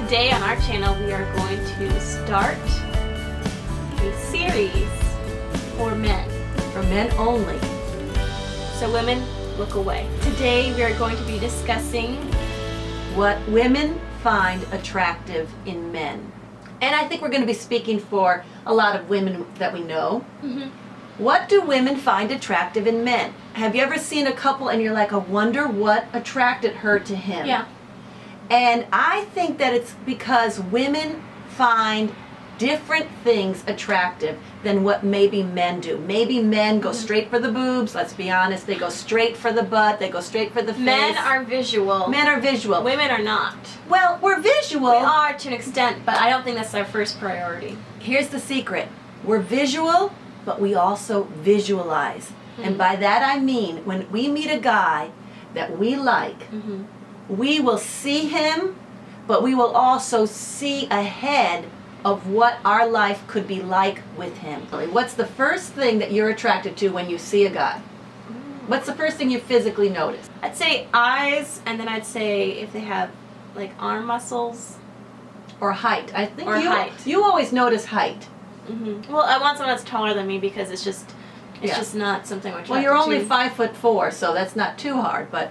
Today on our channel we are going to start a series for men. For men only. So women, look away. Today we are going to be discussing What women find attractive in men. And I think we're going to be speaking for a lot of women that we know. What do women find attractive in men? Have you ever seen a couple and you're like, I wonder what attracted her to him? Yeah. And I think that it's because women find different things attractive than what maybe men do. Maybe men go straight for the boobs, let's be honest. They go straight for the butt, they go straight for the face. Men are visual. Men are visual. Women are not. Well, we're visual. We are to an extent, but I don't think that's our first priority. Here's the secret. We're visual, but we also visualize. And by that I mean, when we meet a guy that we like, we will see him, but we will also see ahead of what our life could be like with him. What's the first thing that you're attracted to when you see a guy? What's the first thing you physically notice? I'd say eyes, and then I'd say if they have like arm muscles. Or height. I think Or height. You always notice height. Well, I want someone that's taller than me because it's just Yeah. not something I'm attracted Well, you're only to. 5'4", so that's not too hard. But,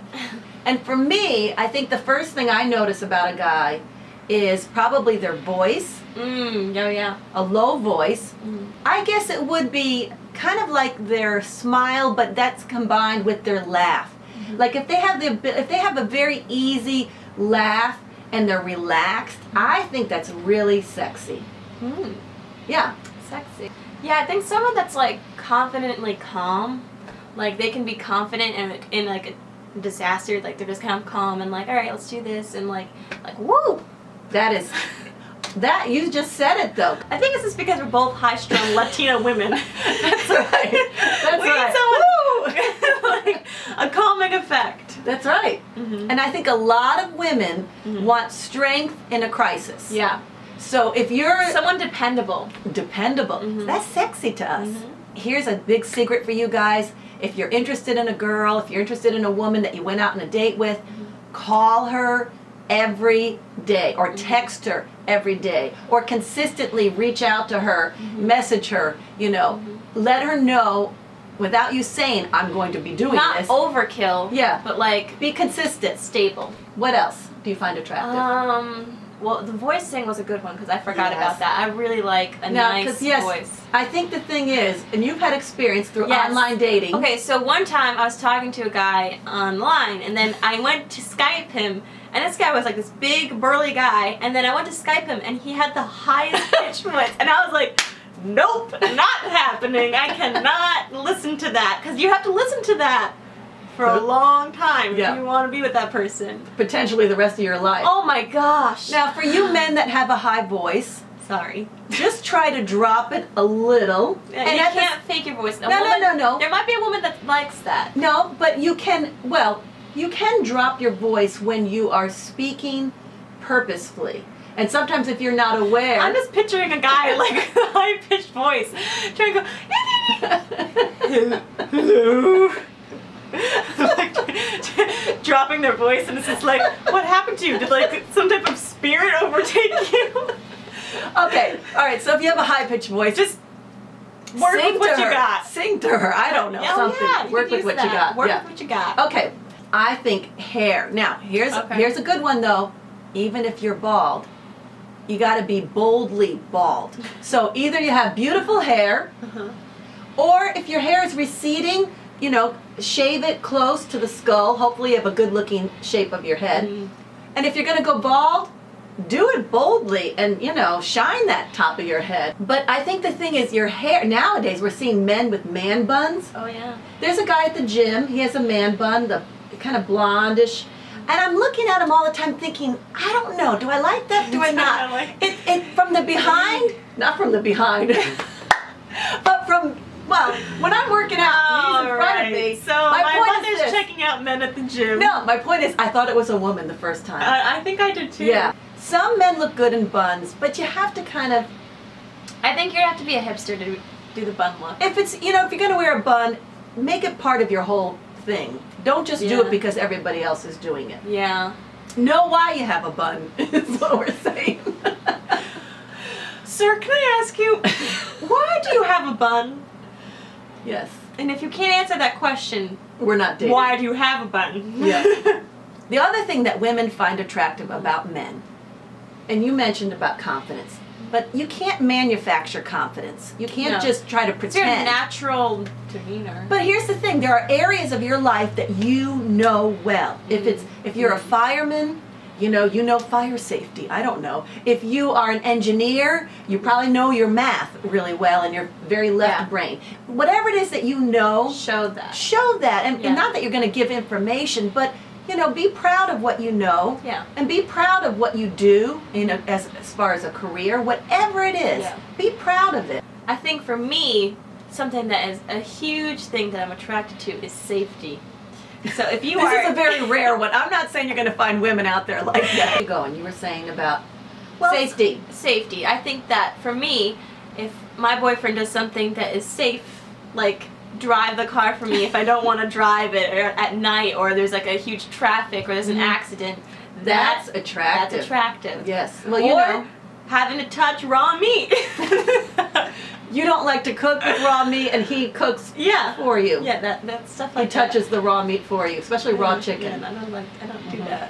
and for me, I think the first thing I notice about a guy is probably their voice, Oh yeah. a low voice. I guess it would be kind of like their smile, but that's combined with their laugh. Like if they have a very easy laugh and they're relaxed, I think that's really sexy. Yeah. Sexy. Yeah, I think someone that's like confidently calm, like they can be confident in like a disaster, like they're just kind of calm and like, all right, let's do this, and like woo. That you just said it though. I think it's just because we're both high-strung Latina women. That's right. That's We right. need someone like a calming effect. That's right. And I think a lot of women want strength in a crisis. Yeah. So if you're Someone dependable. dependable, that's sexy to us. Here's a big secret for you guys. If you're interested in a girl, if you're interested in a woman that you went out on a date with, call her every day or text her every day or consistently reach out to her, message her, let her know without you saying, I'm going to be doing Not this. overkill. Yeah. But like Be consistent. stable. What else do you find attractive? Well, the voice thing was a good one because I forgot Yes. about that. I really like a Now, nice 'cause, yes, voice. I think the thing is, and you've had experience through Yes. online dating. Okay, so one time I was talking to a guy online, and then I went to Skype him, and this guy was like this big, burly guy, and then I went to Skype him, and he had the highest pitched voice, and I was like, nope, not happening. I cannot listen to that, because you have to listen to that for a long time Yeah. if you want to be with that person. Potentially the rest of your life. Oh my gosh. Now, for you men that have a high voice, Sorry. just try to drop it a little. And you at the can't fake your voice. No, no. There might be a woman that likes that. No, but you can drop your voice when you are speaking purposefully. And sometimes if you're not aware. I'm just picturing a guy like a high-pitched voice trying to go, hello. Like, dropping their voice, and it's just like, what happened to you? Did like some type of spirit overtake you? Okay, all right, so if you have a high-pitched voice, Just work sing with what to you her. got. Sing to her. I don't know, Oh, something. yeah, you Work could with use what you that. got. Work Yeah. with what you got. Okay, I think hair. Now, here's Okay. a good one though. Even if you're bald, you got to be boldly bald. So either you have beautiful hair, or if your hair is receding, shave it close to the skull. Hopefully you have a good-looking shape of your head. And if you're going to go bald, do it boldly and, shine that top of your head. But I think the thing is your hair, nowadays we're seeing men with man buns. Oh yeah. There's a guy at the gym, he has a man bun, the kind of blondish. And I'm looking at him all the time thinking, I don't know, do I like that, do I not? It from the behind, not from the behind, but from, when I'm working out, he's in front of me. So my my point is mother's this. checking out men at the gym. No, my point is I thought it was a woman the first time. I think I did too. Yeah. Some men look good in buns, but you have to kind of, I think you have to be a hipster to do the bun look. if it's, if you're going to wear a bun, make it part of your whole thing. Don't just do Yeah. it because everybody else is doing it. Yeah. Know why you have a bun, is what we're saying. bun? Yes. And if you can't answer that question, We're not dating. why do you have a bun? Yeah. The other thing that women find attractive about men, and you mentioned about confidence, but you can't manufacture confidence. You can't No. just try to It's your pretend. natural demeanor. But here's the thing: there are areas of your life that you know well. If you're a fireman, you know fire safety. I don't know. If you are an engineer, you probably know your math really well and you're very left Yeah. brain. Whatever it is that you know, Show that. show that, and Yeah. not that you're going to give information, but be proud of what you know. Yeah. And be proud of what you do, as far as a career, whatever it is. Yeah. Be proud of it. I think for me, something that is a huge thing that I'm attracted to is safety. So if you This are is a very rare one. I'm not saying you're going to find women out there like that. You go, and you were saying about safety. Safety. I think that for me, if my boyfriend does something that is safe, like drive the car for me if I don't want to drive it, or at night, or there's like a huge traffic, or there's an accident, That's attractive. That's attractive. Yes. Well, Or having to touch raw meat. you don't like to cook with raw meat, and he cooks Yeah. for you. Yeah, that stuff He like that. touches the raw meat for you, especially raw Yeah, chicken. I don't do that.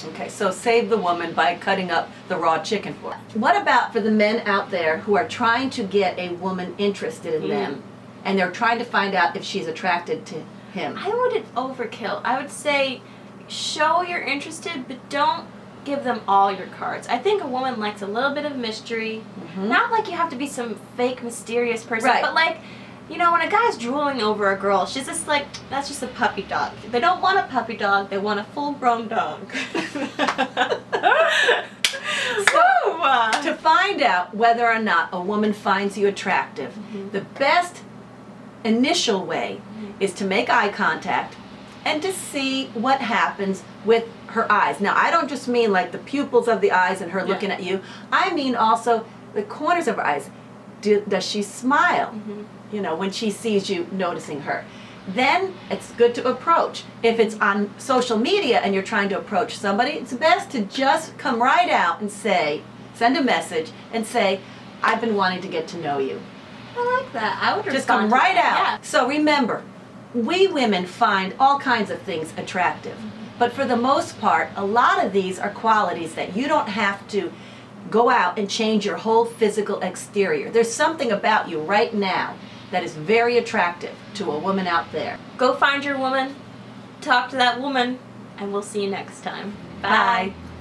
Okay, so save the woman by cutting up the raw chicken for her. What about for the men out there who are trying to get a woman interested in them, and they're trying to find out if she's attracted to him? I wouldn't overkill. I would say show you're interested, but don't give them all your cards. I think a woman likes a little bit of mystery. Not like you have to be some fake mysterious person, Right. but like, when a guy's drooling over a girl, she's just like, that's just a puppy dog. They don't want a puppy dog, they want a full-grown dog. To find out whether or not a woman finds you attractive, the best initial way is to make eye contact and to see what happens with her eyes. Now, I don't just mean like the pupils of the eyes and her looking at you. I mean also the corners of her eyes. Does she smile? When she sees you noticing her. Then it's good to approach. If it's on social media and you're trying to approach somebody, it's best to just come right out and send a message and say, I've been wanting to get to know you. I like that. I would Just respond come to right that. out. Yeah. So remember, we women find all kinds of things attractive. But for the most part, a lot of these are qualities that you don't have to go out and change your whole physical exterior. There's something about you right now that is very attractive to a woman out there. Go find your woman, talk to that woman, and we'll see you next time. Bye.